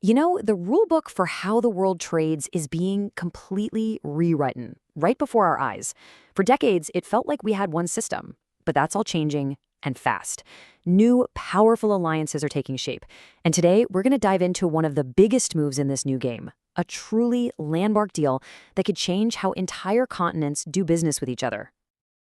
You know, the rule book for how the world trades is being completely rewritten right before our eyes. For decades, it felt like we had one system, but that's all changing and fast. New, powerful alliances are taking shape. And today, we're going to dive into one of the biggest moves in this new game, a truly landmark deal that could change how entire continents do business with each other.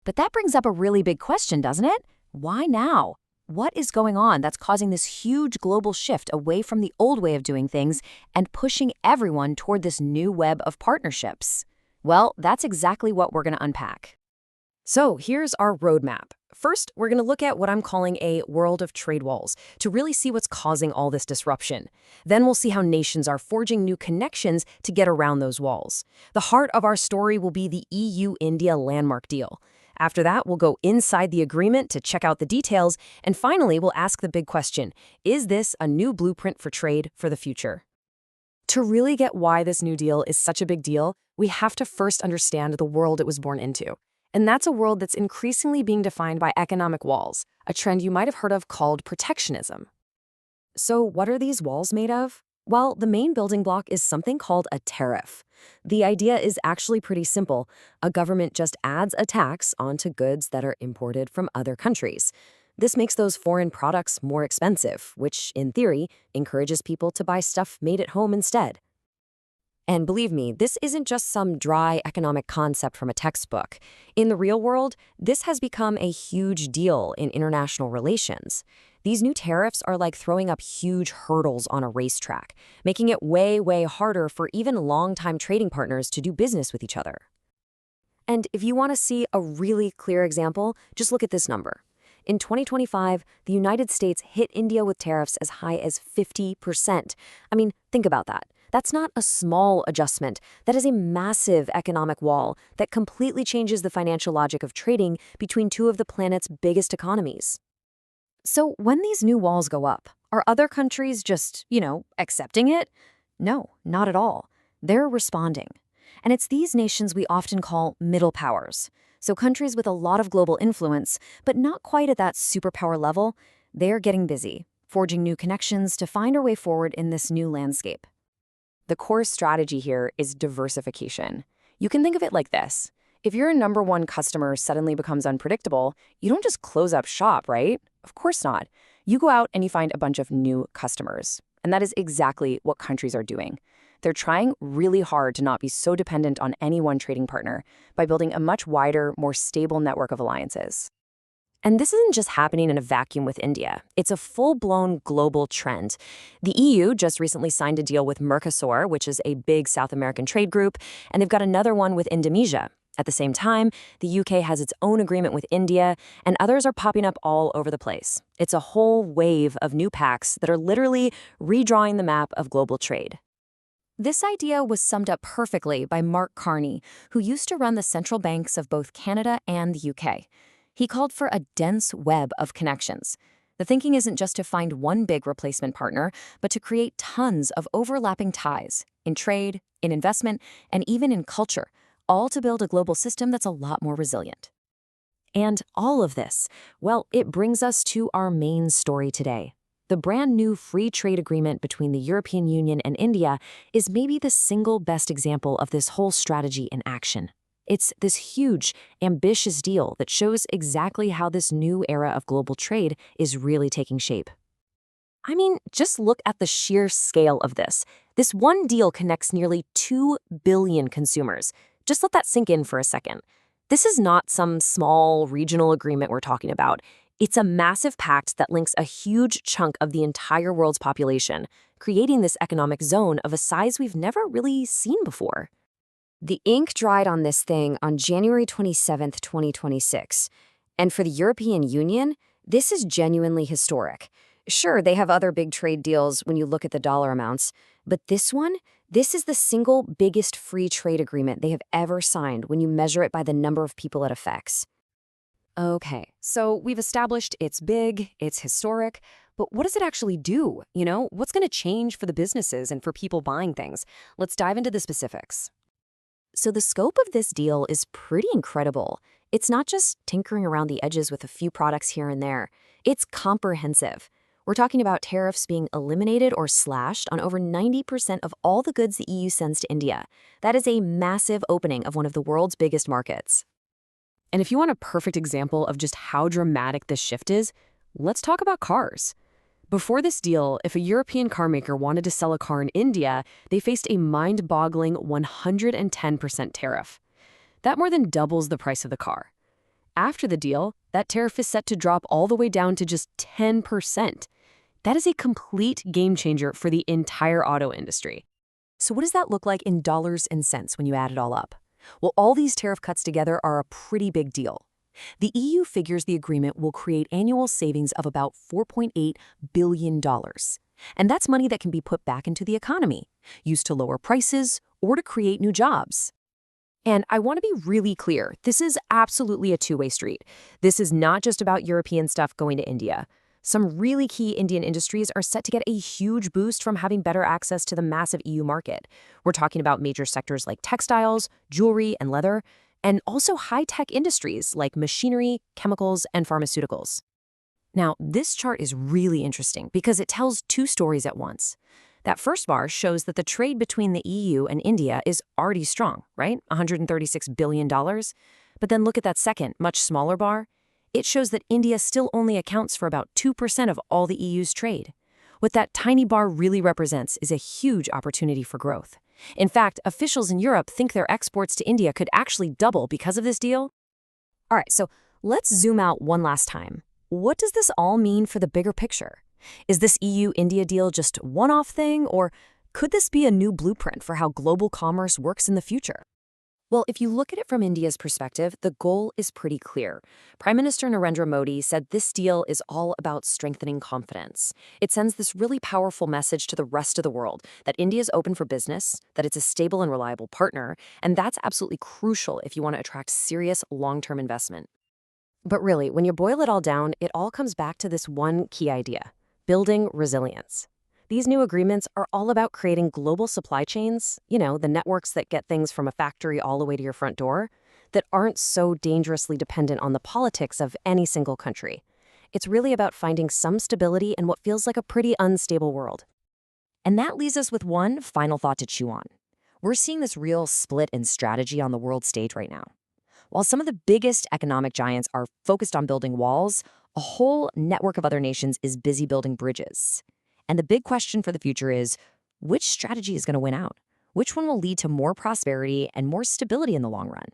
But that brings up a really big question, doesn't it? Why now? What is going on that's causing this huge global shift away from the old way of doing things and pushing everyone toward this new web of partnerships? Well, that's exactly what we're going to unpack. So here's our roadmap. First, we're going to look at what I'm calling a world of trade walls to really see what's causing all this disruption. Then we'll see how nations are forging new connections to get around those walls. The heart of our story will be the EU-India landmark deal. After that, we'll go inside the agreement to check out the details, and finally, we'll ask the big question, is this a new blueprint for trade for the future? To really get why this new deal is such a big deal, we have to first understand the world it was born into. And that's a world that's increasingly being defined by economic walls, a trend you might have heard of called protectionism. So what are these walls made of? Well, the main building block is something called a tariff. The idea is actually pretty simple. A government just adds a tax onto goods that are imported from other countries. This makes those foreign products more expensive, which, in theory, encourages people to buy stuff made at home instead. And believe me, this isn't just some dry economic concept from a textbook. In the real world, this has become a huge deal in international relations. These new tariffs are like throwing up huge hurdles on a racetrack, making it way, way harder for even longtime trading partners to do business with each other. And if you want to see a really clear example, just look at this number. In 2025, the United States hit India with tariffs as high as 50%. I mean, think about that. That's not a small adjustment. That is a massive economic wall that completely changes the financial logic of trading between two of the planet's biggest economies. So when these new walls go up, are other countries just, accepting it? No, not at all. They're responding. And it's these nations we often call middle powers. So countries with a lot of global influence, but not quite at that superpower level, they're getting busy, forging new connections to find our way forward in this new landscape. The core strategy here is diversification. You can think of it like this. If your number one customer suddenly becomes unpredictable, you don't just close up shop, right? Of course not. You go out and you find a bunch of new customers. And that is exactly what countries are doing. They're trying really hard to not be so dependent on any one trading partner by building a much wider, more stable network of alliances. And this isn't just happening in a vacuum with India. It's a full-blown global trend. The EU just recently signed a deal with Mercosur, which is a big South American trade group, and they've got another one with Indonesia. At the same time, the UK has its own agreement with India, and others are popping up all over the place. It's a whole wave of new pacts that are literally redrawing the map of global trade. This idea was summed up perfectly by Mark Carney, who used to run the central banks of both Canada and the UK. He called for a dense web of connections. The thinking isn't just to find one big replacement partner, but to create tons of overlapping ties in trade, in investment, and even in culture, all to build a global system that's a lot more resilient. And all of this, well, it brings us to our main story today. The brand new free trade agreement between the European Union and India is maybe the single best example of this whole strategy in action. It's this huge, ambitious deal that shows exactly how this new era of global trade is really taking shape. I mean, just look at the sheer scale of this. This one deal connects nearly 2 billion consumers. Just let that sink in for a second. This is not some small regional agreement we're talking about. It's a massive pact that links a huge chunk of the entire world's population, creating this economic zone of a size we've never really seen before. The ink dried on this thing on January 27th, 2026. And for the European Union, this is genuinely historic. Sure, they have other big trade deals when you look at the dollar amounts, but this is the single biggest free trade agreement they have ever signed when you measure it by the number of people it affects. Okay, so we've established it's big, it's historic, but what does it actually do? What's going to change for the businesses and for people buying things? Let's dive into the specifics. So the scope of this deal is pretty incredible. It's not just tinkering around the edges with a few products here and there. It's comprehensive. We're talking about tariffs being eliminated or slashed on over 90% of all the goods the EU sends to India. That is a massive opening of one of the world's biggest markets. And if you want a perfect example of just how dramatic this shift is, let's talk about cars. Before this deal, if a European carmaker wanted to sell a car in India, they faced a mind-boggling 110% tariff. That more than doubles the price of the car. After the deal, that tariff is set to drop all the way down to just 10%. That is a complete game changer for the entire auto industry. So what does that look like in dollars and cents when you add it all up? Well, all these tariff cuts together are a pretty big deal. The EU figures the agreement will create annual savings of about $4.8 billion. And that's money that can be put back into the economy, used to lower prices or to create new jobs. And I want to be really clear, this is absolutely a two-way street. This is not just about European stuff going to India. Some really key Indian industries are set to get a huge boost from having better access to the massive EU market. We're talking about major sectors like textiles, jewelry, and leather, and also high-tech industries like machinery, chemicals, and pharmaceuticals. Now, this chart is really interesting because it tells two stories at once. That first bar shows that the trade between the EU and India is already strong, right? $136 billion. But then look at that second, much smaller bar. It shows that India still only accounts for about 2% of all the EU's trade. What that tiny bar really represents is a huge opportunity for growth. In fact, officials in Europe think their exports to India could actually double because of this deal. All right, so let's zoom out one last time. What does this all mean for the bigger picture? Is this EU-India deal just a one-off thing, or could this be a new blueprint for how global commerce works in the future? Well, if you look at it from India's perspective, the goal is pretty clear. Prime Minister Narendra Modi said this deal is all about strengthening confidence. It sends this really powerful message to the rest of the world that India is open for business, that it's a stable and reliable partner, and that's absolutely crucial if you want to attract serious long-term investment. But really, when you boil it all down, it all comes back to this one key idea: building resilience. These new agreements are all about creating global supply chains, the networks that get things from a factory all the way to your front door, that aren't so dangerously dependent on the politics of any single country. It's really about finding some stability in what feels like a pretty unstable world. And that leaves us with one final thought to chew on. We're seeing this real split in strategy on the world stage right now. While some of the biggest economic giants are focused on building walls, a whole network of other nations is busy building bridges. And the big question for the future is, which strategy is going to win out? Which one will lead to more prosperity and more stability in the long run?